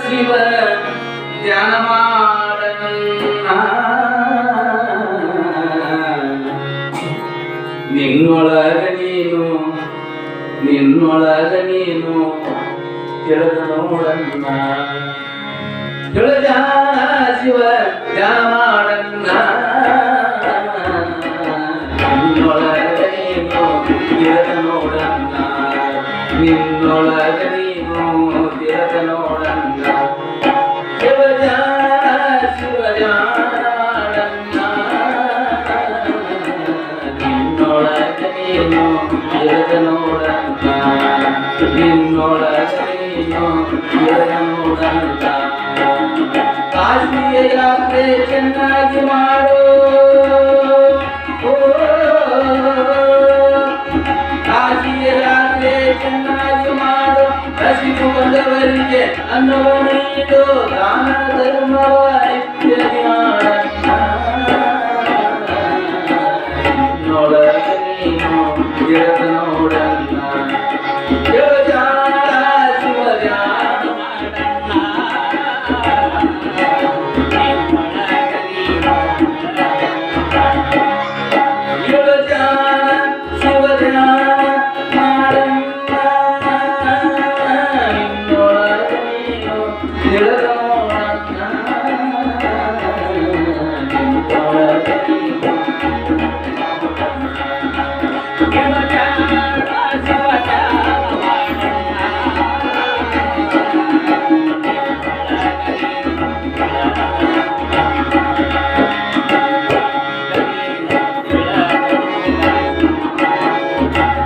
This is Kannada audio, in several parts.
ಶಿವ ಧ್ಯಾನ ಮಾಡನ್ನ ನಿನ್ನೊಳಗ ನೀನು ತಿಳಿದ ನೋಡನ್ನ ತಿಳಿದ ಶಿವ ಧ್ಯಾನ ಮಾಡನ್ನ ನಿನ್ನೊಳಗ ನೀನು ತಿಳಿದ ನೋಡನ್ನ ನಿನ್ನೊಳಗ ನೀನು ತಿಳಿದ ನೋಡನ್ನ ಶಿವ ಧ್ಯಾನ ನಿನ್ನೊಳಗ ನೀನು ತಿಳಿದ ನೋಡನ್ನ ನಿನ್ನೊಳಗ ನೀನು ತಿಳಿದ ನೋಡನ್ನ ಕಾಶಿಯ ಯಾತ್ರೆ ಚೆನ್ನಾಗಿ ಮಾಡು ಕಾಶಿಯ ಯಾತ್ರೆ ಚೆನ್ನಾಗಿ ಮಾಡು ಹಸಿದು ಬಂದವರಿಗೆ ಅನ್ನವ ನೀಡು ದಾನ ಧರ್ಮವ ಇತ್ಯಾದಿ ಮಾಡನ್ನ ನಿನ್ನೊಳಗ ನೀನು ತಿಳಿದ ನೋಡನ್ನ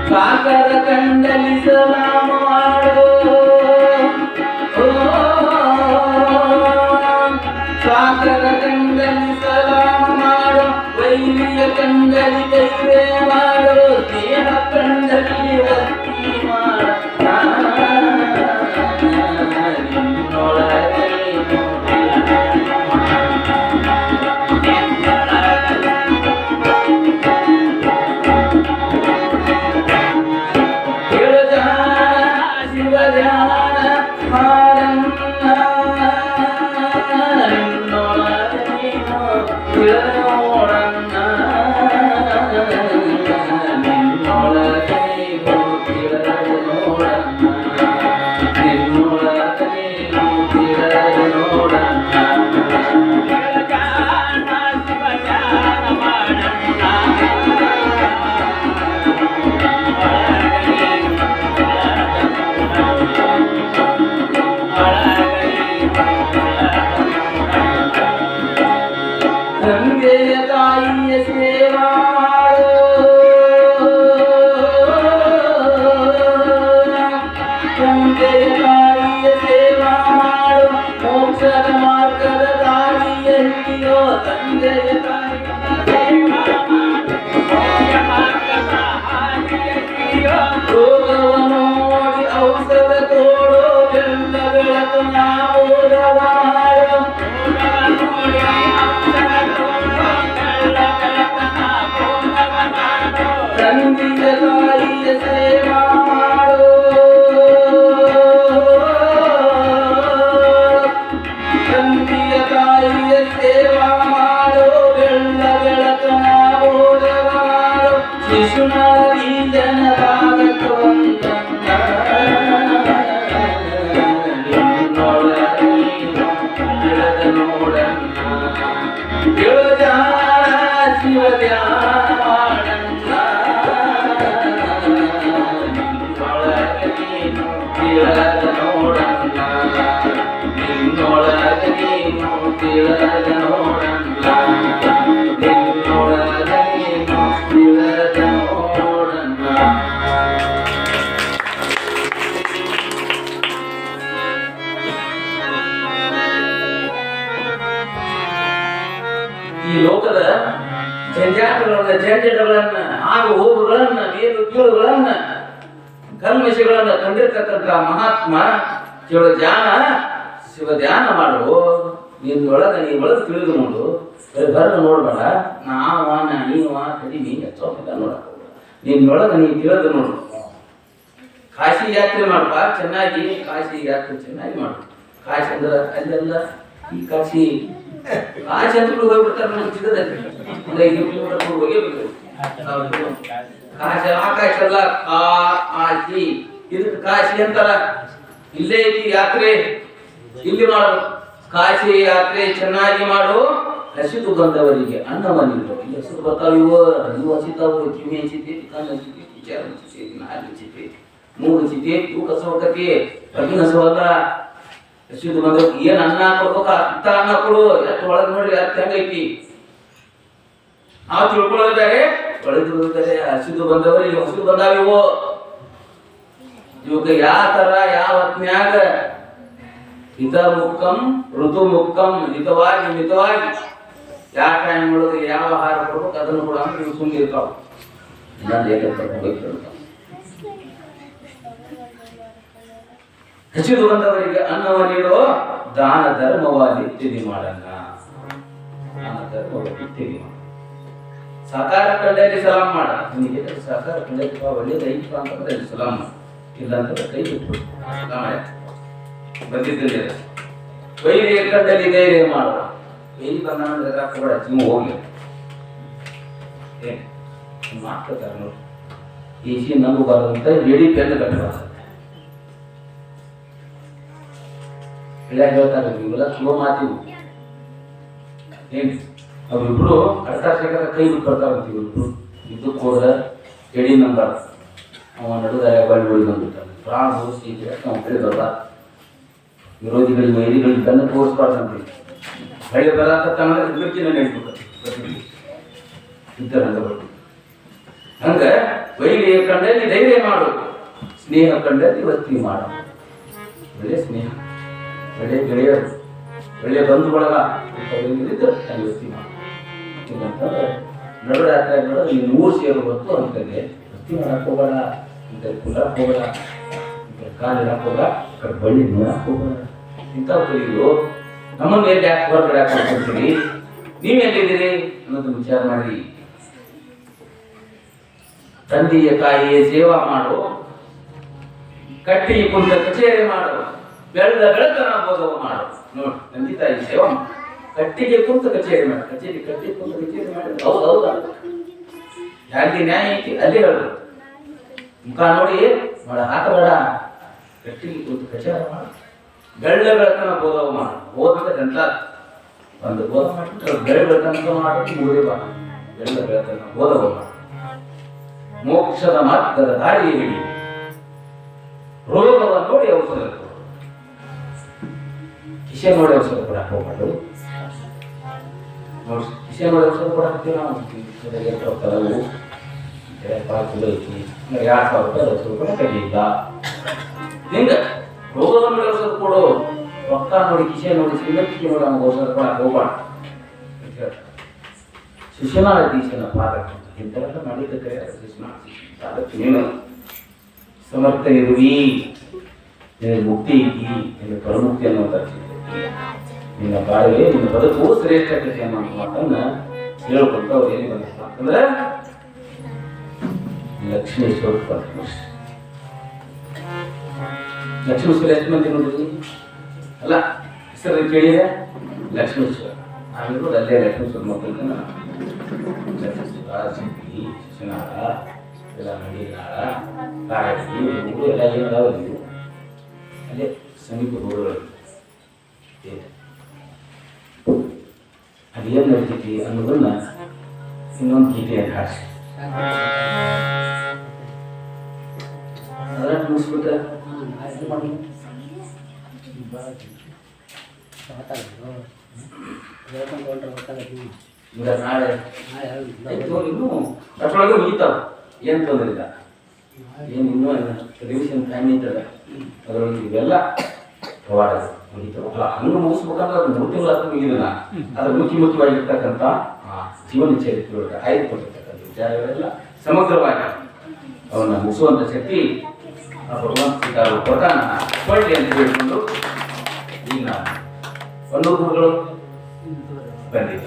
ಸಾಗರ ಕಂಡಲಿ ಸಲಾಮ ಮಾಡು ಸಾಗರ ಕಂಡಲಿ ಸಲಾಮ ಮಾಡು ವೈರಿಯ ಕಂಡಲಿ ಕೈವೇ ಮಾಡು ದೇಹ ಕಂಡಲಿ ವಸ್ತಿ ಮಾಡ ನಿನ್ನೊಳಗ ಗಂಗೆಯ ತಾಯಿಯ ಸೇವಾ ಮಾಡು ಗಂಗೆಯ ತಾಯಿಯ ಸೇವಾ ಮಾಡು ಮೋಕ್ಷದ ಮಾರ್ಗದ ದಾರಿಯ ಹಿಡಿಯೋ ತಂದೆಯ ತಾಯಿಯ ಸೇವಾ ರೋಗವ ನೋಡಿ ಔಷಧ ತೋಡೋ ಬೆಲ್ಲ ಬೆಳಕು ನಾವು ಮಾಡು ತಂದೆಯ ತಾಯಿಯ ಸೇವಾ ಮಾಡು ತಂದೆಯ ತಾಯಿಯ ಸೇವಾ ಮಾಡು ಬೆಳ್ಳ ಬೆಳಕನ ಬೋಧವ ಮಾಡು ಶಿಶುನಾದಿ ಜನರಾಗಕ್ಕ ಬಂದನ್ನ ನಿನ್ನೊಳಗ ನೀನು ತಿಳಿದ ನೋಡನ್ನ ತಿಳಿದ ಶಿವ ಧ್ಯಾನ ಮಾಡನ್ನ ನಿನ್ನೊಳಗ ನೀನು ತಿಳಿದ ನೋಡನ್ನ ನಿನ್ನೊಳಗ ನೀನು ತಿಳಿದ ನೋಡನ್ನ ನಿನ್ನೊಳಗ ನೀನು ತಿಳಿದ ನೋಡನ್ನ. ಈ ಲೋಕದ ಜಂಜಾಟಗಳನ್ನ ಆಗು ಹೋಗುಗಳನ್ನ ನೀರು ಕೀಳುಗಳನ್ನ ಕಲ್ಮಶಗಳನ್ನ ಕಂಡಿರ್ತಕ್ಕಂಥ ಮಹಾತ್ಮ ಶಿವ ಧ್ಯಾನ ಮಾಡು ನಿನ್ನೊಳಗ ನೀ ಒಳಗೆ ತಿಳಿದು ನೋಡು ಬರ ನೋಡ್ಬೇಡ ನೀವ ಕಡಿಮೆ ನೋಡ ನಿನ್ನೊಳಗ ನೀ ತಿಳಿದು ನೋಡು ಕಾಶಿ ಯಾತ್ರೆ ಮಾಡಪ್ಪ ಚೆನ್ನಾಗಿ, ಕಾಶಿ ಯಾತ್ರೆ ಚೆನ್ನಾಗಿ ಮಾಡು. ಕಾಶಿ ಅಂದ್ರೆ ಅಲ್ಲೆಲ್ಲ ಈ ಕಾಶಿ ಕಾಶಿ ಅಂತ ಹೋಗ್ಬಿಡ್ತಾರೆ ನಮ್ಗೆ ಸಿಗದಲ್ಲಿ ಒಂದು 5 ಕಿಲೋಮೀಟರ್ ಹೋಗಿ ಕಾಶಿ. ಆಕಾಶ ಅಲ್ಲ ಕಾಶಿ, ಇದಕ್ಕೆ ಕಾಶಿ ಅಂತಾರ. ಇಲ್ಲೇ ಐತಿ ಯಾತ್ರೆ, ಇಲ್ಲಿ ಮಾಡು. ಕಾಶಿ ಯಾತ್ರೆ ಚೆನ್ನಾಗಿ ಮಾಡು. ಹಸಿದು ಬಂದವರಿಗೆ ಅನ್ನವನ್ನಿಟ್ಟು. ಇಲ್ಲಿ ಹಸಿದು ಬರ್ತಾವ, ಇವು ಹಸಿತಾವು, ಕಿವಿ ಹಂಚಿತೈತಿ, ಕಣ್ಣು ಹಂಚಿತೈತಿ, ವಿಚಾರ ಹಂಚಿತೈತಿ, ನಾಲ್ಕು ಹಂಚಿತೈತಿ, ಮೂರು ಹಂಚಿತೈತಿ, ಇವು ಕಸವಕತಿ ಅಗ್ನಿ ಹಸವಲ್ಲ. ಹಸಿದು ಬಂದವ್ರಿಗೆ ಏನ್ ಅನ್ನ ಕೊಡ್ಬೇಕ ಅಂತ ಅನ್ನ ಕೊಡು. ಎಷ್ಟು ಒಳಗೆ ನೋಡ್ರಿ ಅರ್ಥ ಹೆಂಗೈತಿ ನಾವು ತಿಳ್ಕೊಳ್ಳೋದು ಬೇರೆ, ಒಳಗಿರೋದು ಬೇರೆ. ಹಸಿದು ಬಂದವರಿಗೆ ಹಸಿದು ಬಂದಾವ ಇವು. ಇವಾಗ ಯಾವ ತರ ಯಾವ ಹೊತ್ನ್ಯಾಗ ಹಿತ ಮುಕ್ಕಂ ಋತು ಮುಕ್ಕಂ, ಹಿತವಾಗಿ ಮಿತವಾಗಿ ಯಾವ ಟೈಮ್ ಒಳಗೆ ಯಾವ ಆಹಾರ ಕೊಡ್ಬೇಕು ಅದನ್ನು ಕೂಡ ನೀವು ಸುಮ್ಮನೆ ಇರ್ತಾವ. ಹಸಿದು ಬಂದವರಿಗೆ ಅನ್ನವ ನೀಡೋ ದಾನ ಧರ್ಮವಾಗಿ ಇತ್ಯಾದಿ ಮಾಡಂಗ. ದಾನ ಧರ್ಮವಾಗಿ ಇತ್ಯಾದಿ ಮಾಡ. ಸಾಕಾರ ಕಂಡಲ್ಲಿ ಸಲಾಮ್ ಮಾಡ. ನಿನಗೆ ಸಾಕಾರ ಕಂಡಲ್ಲಿ ಒಳ್ಳೇದು ಐತಿ ಅಂತಂದ್ರೆ ಸಲಾಮ್ ಮಾಡ, ಇಲ್ಲ ಅಂತಂದ್ರೆ ಕೈ ಬಿಟ್ಟು ಬಂದಿದ್ದಿಲ್ಲ. ವೈರಿ ಕಂಡಲ್ಲಿ ಧೈರ್ಯ ಮಾಡುವ. ವೈರಿ ಬಂದ ಕೂಡ ಜೀವ ಹೋಗ್ಲಿ ಮಾಡ್ತಾರೆ ನೋಡಿ. ಈಸಿ ನಂಬಬಾರ್ದಂತ ರೆಡಿ ಪೆನ್ ಕಟ್ಟಬಾರ್ದು. ಹೇಳ್ತಾರೆ ಇವೆಲ್ಲ ಚಲೋ ಮಾತಿವು. ಏನ್ ಅವ್ರಿಬ್ರು ಅರ್ಥಾಶೇಖರ ಕೈ ಬಿಟ್ಟು ಬರ್ತಾರಂತ. ಇವ್ರಿಬ್ರು ಇದಕ್ಕೆ ಹೋದ್ರೆ ಎಡಿ ನಂಬರ್ ಅವ ನಡುದ ಬಳ್ಳಿ ಒಳಗೆ ಬಂದ್ಬಿಡ್ತಾನೆ. ಪ್ರಾಣ ಹೋಗಿದ್ರೆ ನಾವು ಕಡೆ ಬರ್ಬಾರ್ದು. ವಿರೋಧಿಗಳಿಗೆ ವೈರಿಗಳಿಗೆ ಕಣ್ಣು ತೋರಿಸ್ಬಾರ್ದಂತ. ಹಳ್ಳಿ ಬರತಕ್ಕಂದ್ರೆ ಬಿಡ್ತೀನಿ ನೆನ್ಬಿಟ್ಟು ಇದ್ದರಂತ ಬರ್ತೀವಿ. ಹಂಗ ವೈರಿ ಕಂಡಲ್ಲಿ ಧೈರ್ಯ ಮಾಡು, ಸ್ನೇಹ ಕಂಡಲ್ಲಿ ವೃತ್ತಿ ಮಾಡು. ಒಳ್ಳೆ ಸ್ನೇಹ, ಒಳ್ಳೆ ಗೆಳೆಯರು, ಒಳ್ಳೆ ಬಂಧು ಬಳಗ ಅಲ್ಲಿ ವೃತ್ತಿ ಮಾಡು. ಇಲ್ಲಂತಂದ್ರೆ ನಡುರಾತ್ರಿ ನೋಡೋದು ನೀನು 100 ಸೇರು ಗೊತ್ತು ಅಂತಂದ್ರೆ ವೃತ್ತಿ ಮಾಡಕ್ಕೆ ಹೋಗೋಣ, ಇಂಥ ಕುಲಕ್ಕೆ ಹೋಗೋಣ, ಕಾಲು ಇಡಕ್ಕೆ ಹೋಗ, ಬಳ್ಳಿ ನೋಡಕ್ಕೆ ಹೋಗೋಣ. ಇಂಥವು ಕಲಿಗಳು ನಮ್ಮನ್ನು ಎಲ್ಲಿ ಯಾಕೆ ಹೊರಗಡೆ ಹಾಕೊಂಡ್ರಿ, ನೀವೆಲ್ಲಿದ್ದೀರಿ ಅನ್ನೋದು ವಿಚಾರ ಮಾಡಿ. ತಂದೆಯ ತಾಯಿಯ ಸೇವಾ ಮಾಡು, ಕಟ್ಟಿ ಕುಂತ ಕಚೇರಿ ಮಾಡು, ಬೆಳೆದ ಬೆಳಕನ ಬೋಧವ ಮಾಡು. ನೋಡಿ ತಂದೆ ತಾಯಿ ಸೇವಾ ಮಾಡು, ಕಟ್ಟಿಗೆ ಕುಂತ ಕಚೇರಿ ಮಾಡು. ಕಚೇರಿ ಕಟ್ಟಿ ಕುಂತ ಕಚೇರಿ ಮಾಡಿ ಹೌದು ಹೌದಾ ಯಾರಿಗೆ ನ್ಯಾಯ ಐತಿ ಅಲ್ಲಿ ಹೇಳು. ಮುಖ ನೋಡಿ ಮಾಡ ಹಾಕಬೇಡ. ಕಟ್ಟಿಗೆ ಕುಂತ ಕಚೇರಿ ಮಾಡು, ಬೆಳ್ಳ ಬೆಳಕನ ಬೋಧವ ಮಾಡು. ಓದಬೇಕಂತ ಒಂದು ಬೋಧ ಮಾಡಿಬಿಟ್ಟು ಬೆಳೆ ಬೆಳಕಂತ ಮಾಡಿ ಮುಗಿದೇ ಬಾ. ಬೆಳ್ಳ ಬೆಳಕನ ಬೋಧವ ಮಾಡು. ಮೋಕ್ಷದ ಮಾರ್ಗದ ದಾರಿಯ ಹಿಡಿ. ರೋಗವನ್ನು ನೋಡಿ ಔಷಧ ಕೊಡು. ಕಿಶೆ ನೋಡಿ ಔಷಧ ಕೊಡಕ್ಕೆ ಹೋಗ್ಬಾರ್ದು. ಕಿಶೆ ನೋಡಿ ಔಷಧ ಕೊಡಕ್ಕೆ ನಾವು ಕೆಲವು ಪಾಕಿಲು ಐತಿ 2,000 ರೂಪಾಯಿ ಔಷಧ ಕೊಡಕ್ಕೆ ಇಲ್ಲ. ಹಿಂಗ ರೋಗವನ್ನು ನೋಡಿ ಔಷಧ ಕೊಡು. ರೊಕ್ಕ ನೋಡಿ ಕಿಶೆ ನೋಡಿ ಶ್ರೀಮಂತಿಕೆ ನೋಡಿ ನಮ್ಗೆ ಔಷಧ ಕೊಡಕ್ಕೆ ಹೋಗ್ಬಾರ್ದು. ಶಿಶುನಾಳೀಶನ ಪಾದಕ್ಕೆ ಇಂಥವೆಲ್ಲ ಮಾಡಿದ್ದಕ್ಕೆ ಅದಕ್ಕೆ ನೀನು ಸಮರ್ಥ ಇರುವಿ, ಮುಕ್ತಿ ಐತಿ, ನಿನ್ನ ಪರಮುಕ್ತಿ ಅನ್ನುವಂಥ ನಿನ್ನ ಬಾಳಿಗೆ ನಿನ್ನ ಬದುಕು ಶ್ರೇಷ್ಠತೆ ಅನ್ನೋ ಮಾತನ್ನ ಹೇಳ್ಕೊಂತ ಅವ್ರು ಏನು ಬಂದಿಲ್ಲ ಅಂತಂದ್ರೆ ಲಕ್ಷ್ಮೇಶ್ವರ ಪರಮೇಶ್ವರ. ಲಕ್ಷ್ಮೇಶ್ವರ ಎಷ್ಟು ಮಂದಿ ನೋಡಿದ್ರಿ ಅಲ್ಲ, ಹೆಸರು ಕೇಳಿದೆ ಲಕ್ಷ್ಮೇಶ್ವರ. ನಾವಿರೋದು ಅಲ್ಲೇ ಲಕ್ಷ್ಮೇಶ್ವರ ಮಕ್ಕಳನ್ನ ಸಿಕ್ಕಿ ಶಿಶುನಾಳ ಎಲ್ಲ ಮಂಡಿನಾಳ ಕಾರಡಿ ಊರು ಎಲ್ಲ ಏನದಾವ ನೀವು ಅಲ್ಲೇ ಸಮೀಪ ಊರುಗಳು. ಅದೇನು ನಡೀತೈತಿ ಅನ್ನೋದನ್ನ ಇನ್ನೊಂದು ಗೀತೆಯನ್ನು ಹಾಡಿಸಿ ಅದನ್ನ ಮುಗಿಸ್ಬಿಟ್ರೆ ಈಗ ನಾಳೆ ಇನ್ನೂ ಅಷ್ಟೊಳಗೆ ಮುಗಿತಾವ, ಏನು ತೊಂದರೆ ಇಲ್ಲ. ಏನು ಇನ್ನೂ ರಿವಿಷನ್ ಟೈಮ್ ಐತಲ್ಲ ಅದರೊಳಗೆ ಇವೆಲ್ಲ ಪ್ರವಾಡ ಮುಗಿತಾವ. ಹಂಗೆ ಮುಗಿಸ್ಬೇಕಂದ್ರೆ ಅದು 3 ತಿಂಗಳು ಅದು ಮುಗಿದಿಲ್ಲ. ಅದ್ರ ಮುಖ್ಯವಾಗಿರ್ತಕ್ಕಂಥ ಜೀವನ ಚರಿತ್ರೆ ಆಯ್ದುಕೊಂಡಿರ್ತಕ್ಕಂಥ ವಿಚಾರಗಳೆಲ್ಲ ಸಮಗ್ರವಾಗಿ ಅವನ್ನ ಮುಗಿಸುವಂಥ ಶಕ್ತಿ ಆ ಭಗವಂತ ಕೊಟ್ಟಾನ ಕೊಡ್ಲಿ ಅಂತ ಹೇಳ್ಕೊಂಡು ಈಗ ನಾವು ಒಂದು ಗುರುಗಳು ಬಂದಿಲ್ಲ.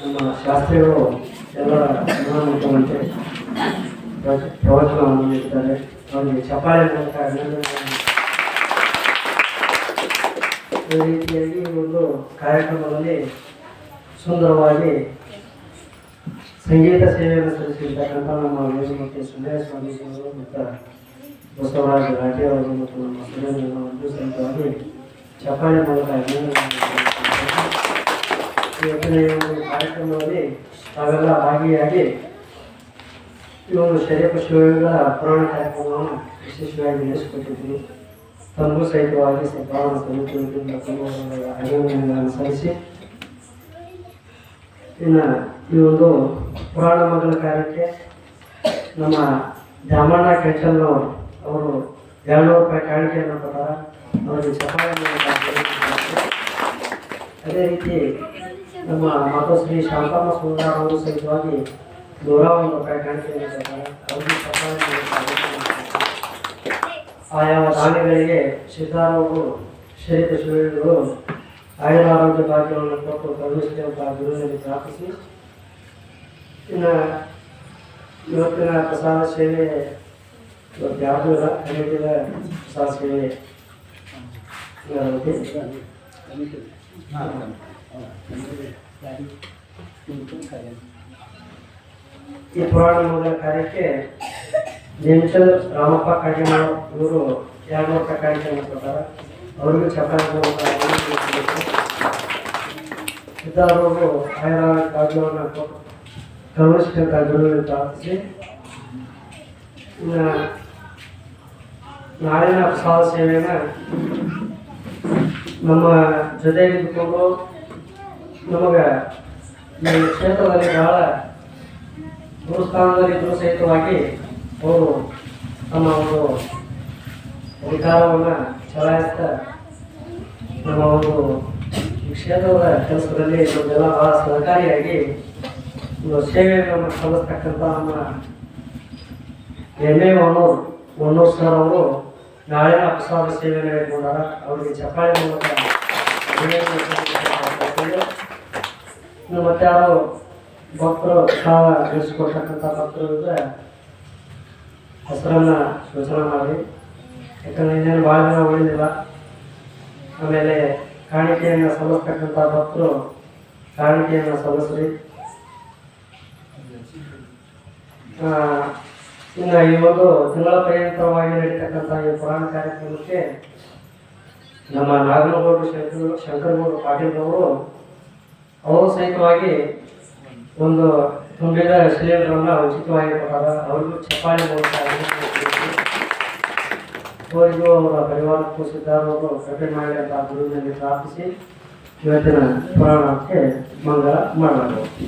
ನಮ್ಮ ಶಾಸ್ತ್ರಿಗಳು ಎಲ್ಲ ಮುಖ್ಯಮಂತ್ರಿ ಪ್ರವಚನವನ್ನು ನೀಡಿದ್ದಾರೆ. ಅವರಿಗೆ ಚಪ್ಪಾಳೆ ಮೂಲಕ ಅಭಿನಂದನೆ. ಈ ರೀತಿಯಾಗಿ ಒಂದು ಕಾರ್ಯಕ್ರಮದಲ್ಲಿ ಸುಂದರವಾಗಿ ಸಂಗೀತ ಸೇವೆಯನ್ನು ಸಲ್ಲಿಸಿರ್ತಕ್ಕಂಥ ನಮ್ಮ ವೇದಮೂರ್ತಿ ಸುಂದರ ಸ್ವಾಮೀಜಿಯವರು ಮತ್ತು ಬಸವರಾಜ ರಾಠಿ ಅವರು ಮತ್ತು ನಮ್ಮ ಸುರೇಂದ್ರನವರು ಸಹಿತವಾಗಿ ಚಪ್ಪಾಳೆ ಮೂಲಕ ಇವತ್ತಿನ ಈ ಒಂದು ಕಾರ್ಯಕ್ರಮದಲ್ಲಿ ತಾವೆಲ್ಲ ಭಾಗಿಯಾಗಿ ಈ ಒಂದು ಶರೀರ ಶಿವಗಳ ಪುರಾಣ ಕಾರ್ಯಕ್ರಮವನ್ನು ಯಶಸ್ವಿಯಾಗಿ ನಡೆಸಿಕೊಟ್ಟಿದ್ದೀವಿ. ತಮಗೂ ಸಹಿತವಾಗಿ ಸದ್ಭಾವನ ಸಮಿತಿಯಿಂದ ಅಭಿನಂದನೆಗಳನ್ನು ಸಲ್ಲಿಸಿ ಇನ್ನು ಈ ಒಂದು ಪುರಾಣ ಮಗಳ ಕಾರ್ಯಕ್ಕೆ ನಮ್ಮ ದ್ಯಾಮಣ್ಣ ಕೆಂಚಲ್ನವರು ಅವರು 200 ರೂಪಾಯಿ ಕಾಣಿಕೆಯನ್ನು ಕೊಟ್ಟಾರ. ಅವರಿಗೆ ಚಪ್ಪಾಳೆ ಅದೇ ರೀತಿ ನಮ್ಮ ಮಾತೋಶ್ರೀ ಶಾಂತಮ್ಮ ಸುಂದರ ಅವರು ಸಹಿತವಾಗಿ 101 ರೂಪಾಯಿ ಕಾಣಿಕೆಯನ್ನು ಕೊಟ್ಟಾರೆ. ಅವರಿಗೆ ಚಪ್ಪಾಳೆ ಆಯಾ ದಾನಿಗಳಿಗೆ ಸಿದ್ಧಾರವರು ಶರೀರ ಶಿವಗಳು ಆಯುರಾರೋಗ್ಯ ಭಾಗ್ಯವನ್ನು ಕೊಟ್ಟು ಕರುಣಿಸುವಂಥ ಗುರುವಿನಲ್ಲಿ ಪ್ರಾರ್ಥಿಸಿ ಇನ್ನು ಇವತ್ತಿನ ಪ್ರಸಾದ ಸೇವೆ ಇವತ್ತು ಯಾವುದೂ ಇಲ್ಲ. ಕಮಿಟಿಯ ಪ್ರಸಾದ ಸೇವೆ ಈ ಪುರಾಣ ಮೂಲ ಕಾರ್ಯಕ್ಕೆ ನೇಮಚಂದ್ರ ರಾಮಪ್ಪ ಕಾಗಿಮಾಳ ಇವರು 200 ರೂಪಾಯಿ ಕಾರ್ಯಕ್ರಮ ಕೊಡ್ತಾರೆ. ಅವರಿಗೂ ಚಪ್ಪಾಳೆ ಸಿದ್ಧಾರವರು ಆಯುರ್ವೇದ ಭಾಗ್ಯವನ್ನು ಕೊಟ್ಟು ಕರುಣಿಸಿದಂಥ ಗುರುವಿನ ಪ್ರಾರ್ಥಿಸಿ ಇನ್ನು ನಾಳಿನ ಪ್ರಸಾದ ಸೇವೆಯನ್ನು ನಮ್ಮ ಜೊತೆಗಿದ್ದುಕೊಂಡು ನಮಗೆ ಈ ಕ್ಷೇತ್ರದಲ್ಲಿ ಬಹಳ ಗುರುಸ್ಥಾನದಲ್ಲಿ ಇದ್ರೂ ಸಹಿತವಾಗಿ ಅವರು ತಮ್ಮ ಒಂದು ಅಧಿಕಾರವನ್ನು ಚಲಾಯಿಸ್ತಾ ನಮ್ಮ ಒಂದು ಈ ಕ್ಷೇತ್ರದ ಕೆಲಸದಲ್ಲಿ ನಮಗೆಲ್ಲ ಬಹಳ ಸಹಕಾರಿಯಾಗಿ ಒಂದು ಸೇವೆಯನ್ನು ಸಲ್ಲಿಸ್ತಕ್ಕಂಥ ನಮ್ಮ ಎಮ್ ಎ ಹೊನ್ನೂರು ಸರ್ ಅವರು ನಾಳಿನ ಪ್ರಸಾದ ಸೇವೆಯನ್ನು ಇಟ್ಕೊಂಡಾರ. ಅವರಿಗೆ ಚಪ್ಪಾಳೆ ಮೂಲಕ ಮತ್ತೆ ಯಾರು ಭಕ್ತರು ಸಾಲ ನಡೆಸಿಕೊಡ್ತಕ್ಕಂಥ ಭಕ್ತರು ಇದ್ದರೆ ಹೆಸರನ್ನು ಸೂಚನೆ ಮಾಡಿ, ಯಾಕಂದರೆ ಇನ್ನೇನು ಭಾಳ ದಿನ ಉಳಿದಿಲ್ಲ. ಆಮೇಲೆ ಕಾಣಿಕೆಯನ್ನು ಸಲ್ಲಿಸ್ತಕ್ಕಂಥ ಭಕ್ತರು ಕಾಣಿಕೆಯನ್ನು ಸಲ್ಲಿಸ್ರಿ. ಇನ್ನು ಈ ಒಂದು ತಿಂಗಳ ಪರ್ಯಂತರವಾಗಿ ನಡೀತಕ್ಕಂಥ ಈ ಪುರಾಣ ಕಾರ್ಯಕ್ರಮಕ್ಕೆ ನಮ್ಮ ನಾಗನಗೌಡರು ಶಂಕರಗೌಡರು ಪಾಟೀಲ್ ಅವರು ಸಹಿತವಾಗಿ ಒಂದು ತುಂಬಿದ ಸಿಲಿಂಡರನ್ನು ಉಚಿತವಾಗಿ ಕೊಟ್ಟಾರ. ಅವ್ರಿಗೂ ಚಪ್ಪಾಳೆ ಮೂಲಕ ಅವರಿಗೂ ಅವರ ಪರಿವಾರಕ್ಕೂ ಸಿದ್ಧಾರವರು ಕೃಪೆ ಮಾಡಿ ಅಂತ ಗುರುವಿನಲ್ಲಿ ಪ್ರಾರ್ಥಿಸಿ ಇವತ್ತಿನ ಪುರಾಣಕ್ಕೆ ಮಂಗಳ ಮಾಡಲಾಗುವುದು.